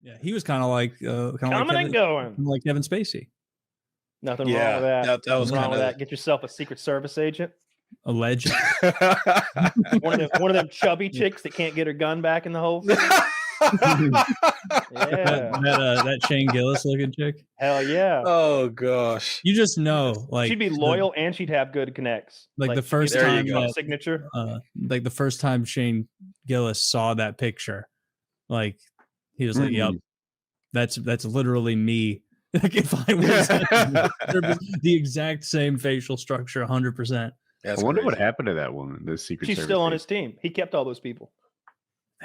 Yeah, he was kind of like coming and going, like Kevin Spacey. Nothing wrong with that. That was wrong with that. Get yourself a Secret Service agent. Alleged. one of them chubby chicks that can't get her gun back in the holster. that Shane Gillis looking chick. Hell yeah. Oh gosh. You just know, like she'd be loyal and she'd have good connects. Like the first time signature. Like the first time Shane Gillis saw that picture, like he was like, "Yep, that's literally me." Like if I was the exact same facial structure, 100%. I wonder what happened to that woman. The Secret Service. She's still on his team. He kept all those people.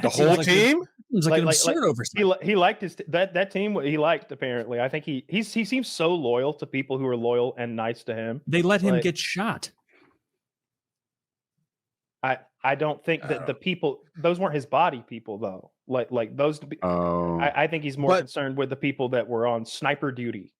The whole team? It was like an absurd oversight. He liked that team. He liked, apparently. I think he seems so loyal to people who are loyal and nice to him. They let him get shot. I don't think that the people, those weren't his body people though. Like those. I think he's more concerned with the people that were on sniper duty.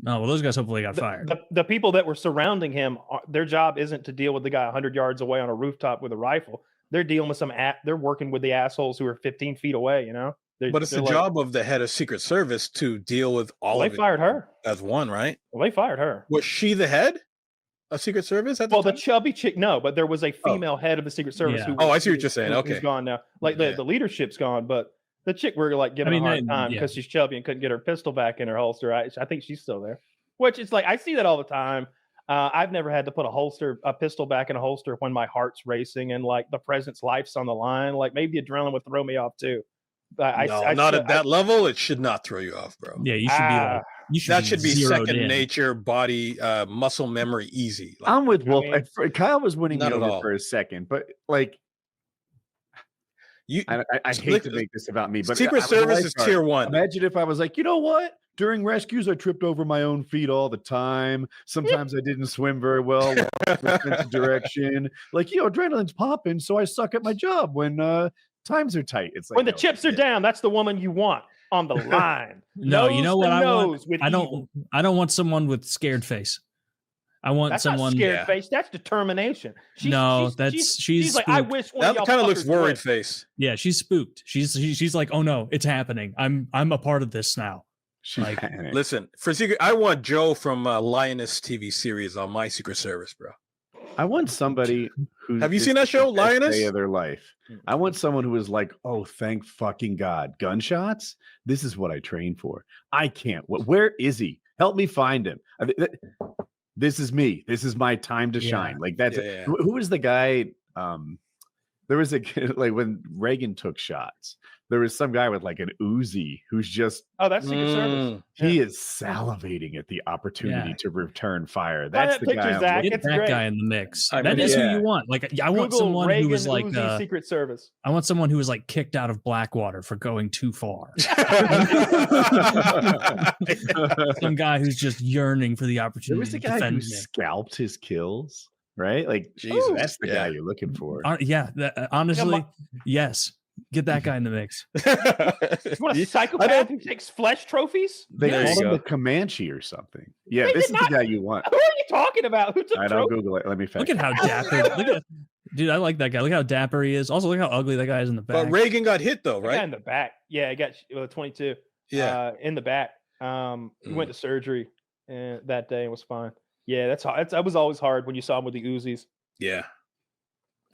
No, well, those guys hopefully got fired. The people that were surrounding him, their job isn't to deal with the guy 100 yards away on a rooftop with a rifle. They're dealing with they're working with the assholes who are 15 feet away, you know? But it's the job of the head of Secret Service to deal with all of it. They fired her. As one, right? Well, they fired her. Was she the head of Secret Service at the time? The chubby chick, no, but there was a female head of the Secret Service. Yeah. I see what you're saying. Okay. Who's gone now. Like the leadership's gone, but the chick we're like giving a hard time because she's chubby and couldn't get her pistol back in her holster. I think she's still there. Which it's like, I see that all the time. I've never had to put a pistol back in a holster when my heart's racing and like the president's life's on the line. Like maybe the adrenaline would throw me off too. But not at that level. It should not throw you off, bro. Yeah, you should be. That should be second nature, body, muscle memory, easy. Like, I'm with Wolf. Kyle was winning me over for a second, but like, I hate to make this about me, but Secret Service is tier 1. Imagine if I was like, you know what? During rescues, I tripped over my own feet all the time. Sometimes I didn't swim very well. Sense of direction. Like, adrenaline's popping, so I suck at my job when times are tight. It's like when the chips are down, that's the woman you want on the line. No, you know what I want? I don't want someone with scared face. I want someone not scared face. That's determination. She's like, I wish one that kind of looks worried face. Yeah, she's spooked. She's like, oh no, it's happening. I'm a part of this now. Like, listen, for Secret, I want Joe from Lioness TV series on my Secret Service, bro. I want somebody who have you seen that show, Lioness? Day of their life. I want someone who is like, oh, thank fucking God, gunshots. This is what I train for. I can't. Where is he? Help me find him. This is me. This is my time to shine. Like that's who was the guy? There was a like when Reagan took shots. There was some guy with like an Uzi who's just that's Secret Service. He is salivating at the opportunity to return fire. That's the guy. Get that guy in the mix. That is who you want. Like I want someone Reagan, who was like Uzi, Secret Service. I want someone who was like kicked out of Blackwater for going too far. Some guy who's just yearning for the opportunity. There was the guy who scalped his kills. Right? Like, Jesus, that's the guy you're looking for. Honestly, yes. Get that guy in the mix. You want a psychopath who takes flesh trophies? They call him the Comanche or something. Yeah, this is the guy you want. Who are you talking about? Who took I don't Google it. Let me fact. Look at how dapper. Dude, I like that guy. Look how dapper he is. Also, look how ugly that guy is in the back. But Reagan got hit though, right? In the back. Yeah, he got 22. Yeah, in the back. He went to surgery that day and was fine. Yeah, that was always hard when you saw him with the Uzis. Yeah.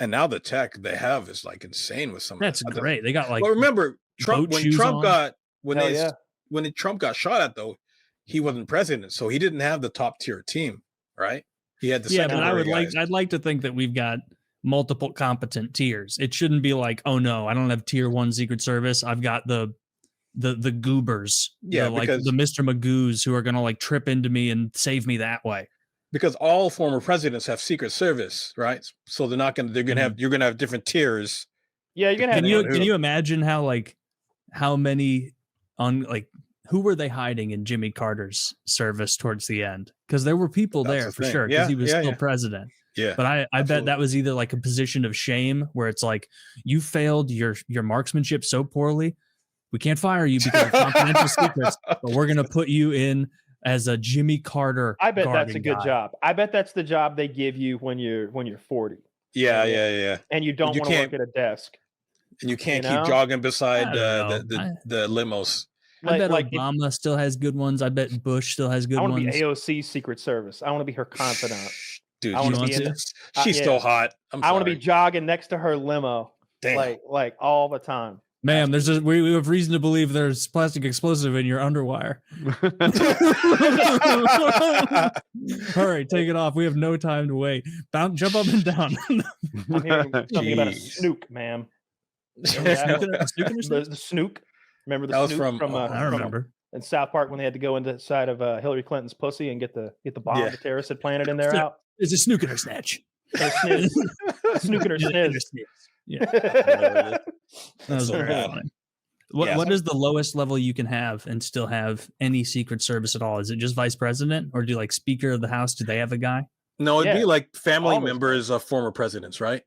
And now the tech they have is like insane with some. That's great. They got like. Well, remember Trump when Trump got shot at though, he wasn't president, so he didn't have the top tier team, right? He had the but I'd like to think that we've got multiple competent tiers. It shouldn't be like, oh no, I don't have tier 1 Secret Service. I've got the goobers, the Mr. Magoos who are gonna like trip into me and save me that way. Because all former presidents have Secret Service, right? So they're gonna have you're gonna have different tiers. Yeah, you're gonna have. Can you imagine how many who were they hiding in Jimmy Carter's service towards the end? Because there were people there for sure, because he was still president. Yeah. But I bet that was either like a position of shame where it's like you failed your marksmanship so poorly, we can't fire you because of confidential secrets, but we're gonna put you in as a Jimmy Carter. I bet that's a good job. I bet that's the job they give you when you're 40. Yeah. And you don't want to work at a desk. And you can't keep jogging beside the limos. I bet Obama still has good ones. I bet Bush still has good ones. I want to be AOC's Secret Service. I want to be her confidant. Dude, I want to be she's so hot. I want to be jogging next to her limo, like all the time. Ma'am, we have reason to believe there's plastic explosive in your underwire. Hurry, take it off. We have no time to wait. Jump up and down. I'm hearing something about a snook, ma'am. The snook. Remember the snook from I remember. In South Park when they had to go inside of Hillary Clinton's pussy and get the bomb the terrorists had planted in there out. It's a snook in her snatch. Snook in her sniz. Yeah. That was very funny. What is the lowest level you can have and still have any Secret Service at all? Is it just vice president, or do like Speaker of the House? Do they have a guy? No, it'd be like family members of former presidents, right?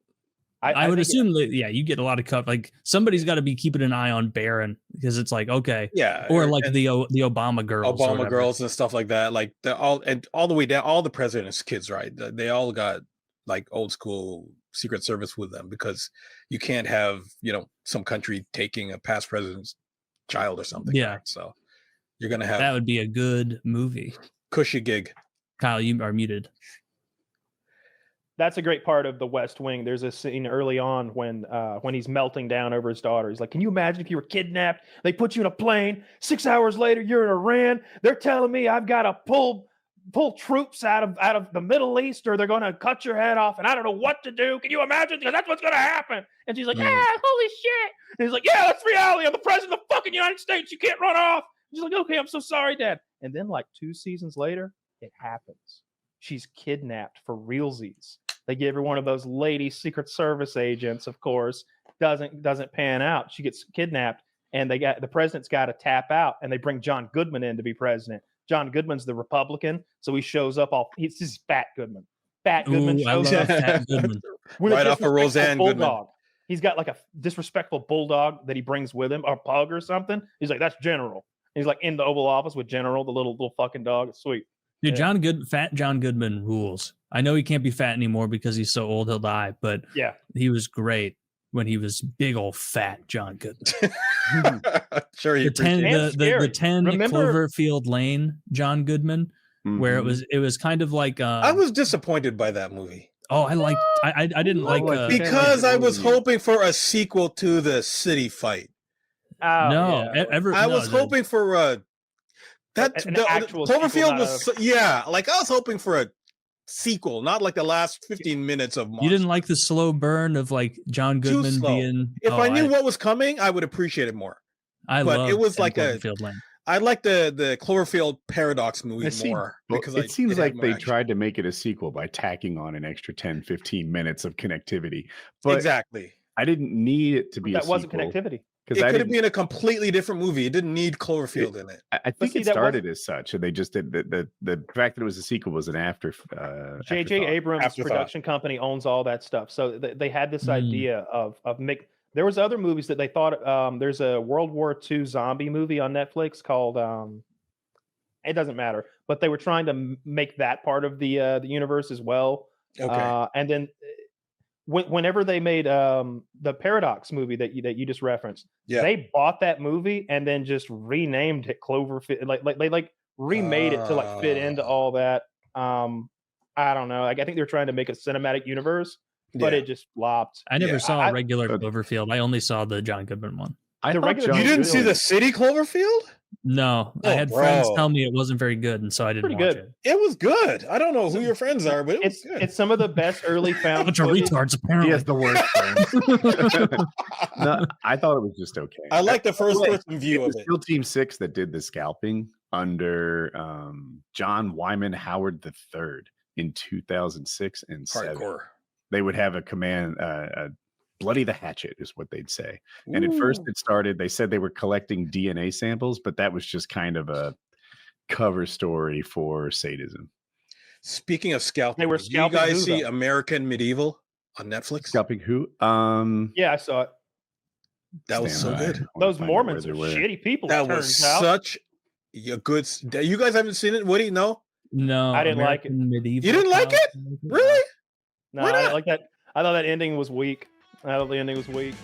I would assume that you get a lot of cut. Like somebody's got to be keeping an eye on Barron because it's like or like the Obama girls and stuff like that. Like all the way down, all the president's kids, right? They all got like old school Secret Service with them because you can't have some country taking a past president's child or something. Yeah, right? So you're gonna have that would be a good movie. Cushy gig. Kyle, you are muted. That's a great part of The West Wing. There's a scene early on when he's melting down over his daughter. He's like, "Can you imagine if you were kidnapped? They put you in a plane. 6 hours later, you're in Iran. They're telling me I've got to pull troops out of the Middle East, or they're going to cut your head off, and I don't know what to do. Can you imagine? Because that's what's going to happen." And she's like, holy shit. And he's like, "Yeah, that's reality. I'm the president of the fucking United States. You can't run off." And she's like, "Okay, I'm so sorry, Dad." And then like 2 seasons later, it happens. She's kidnapped for realsies. They give her one of those lady Secret Service agents, of course. Doesn't pan out. She gets kidnapped, and the president's got to tap out, and they bring John Goodman in to be president. John Goodman's the Republican, so he shows up he's Fat Goodman. Fat Goodman shows up. Fat Goodman. Right off of Roseanne Goodman. He's got like a disrespectful bulldog that he brings with him, or a pug or something. He's like, "That's General." He's like in the Oval Office with General, the little fucking dog. It's sweet. Dude, Fat John Goodman rules. I know he can't be fat anymore because he's so old he'll die, but he was great when he was big old fat John Goodman. Sure, the 10 Cloverfield Lane John Goodman, where it was kind of like I was disappointed by that movie. Oh, I didn't like because I was hoping for a sequel to the city fight. I was hoping for actual Cloverfield was like I was hoping for a sequel, not like the last 15 minutes of Monster. You didn't like the slow burn of like John Goodman being if I knew what was coming, I would appreciate it more. I like the Cloverfield Paradox movie more because it seems like they tried to make it a sequel by tacking on an extra 10-15 minutes of connectivity. But exactly. I didn't need it to be that wasn't connectivity. It could have been a completely different movie. It didn't need Cloverfield in it. I think it started as such, and they just did the fact that it was a sequel was an after. J.J. Abrams' production company owns all that stuff, so they had this idea of make. There was other movies that they thought. There's a World War II zombie movie on Netflix called. It doesn't matter, but they were trying to make that part of the universe as well. Okay, and then. Whenever they made the Paradox movie that you just referenced, they bought that movie and then just renamed it Cloverfield. Like they remade it to like fit into all that. I don't know. Like I think they're trying to make a cinematic universe, but it just flopped. I never saw a regular Cloverfield. I only saw the John Goodman one. You didn't see the City Cloverfield? No, I had friends tell me it wasn't very good, and so I didn't watch it. It was good. I don't know who your friends are, but it's good. It's some of the best early found. Bunch of retards, apparently. He has the worst friends. No, I thought it was just okay. I like the first person view of it. Still Team 6 that did the scalping under John Wyman Howard III in 2006 and 2007. They would have a command. Bloody the hatchet is what they'd say. And at first they said they were collecting DNA samples, but that was just kind of a cover story for sadism. Speaking of scalping, they were scalping. You guys see American Medieval on Netflix? Scalping who? Yeah, I saw it. That was so good. Those Mormons are shitty people. That was such a good. You guys haven't seen it? What do you know? No, I didn't like it. Medieval. You didn't like it? Really? No, I didn't like that. I thought that ending was weak. I thought the ending was weak.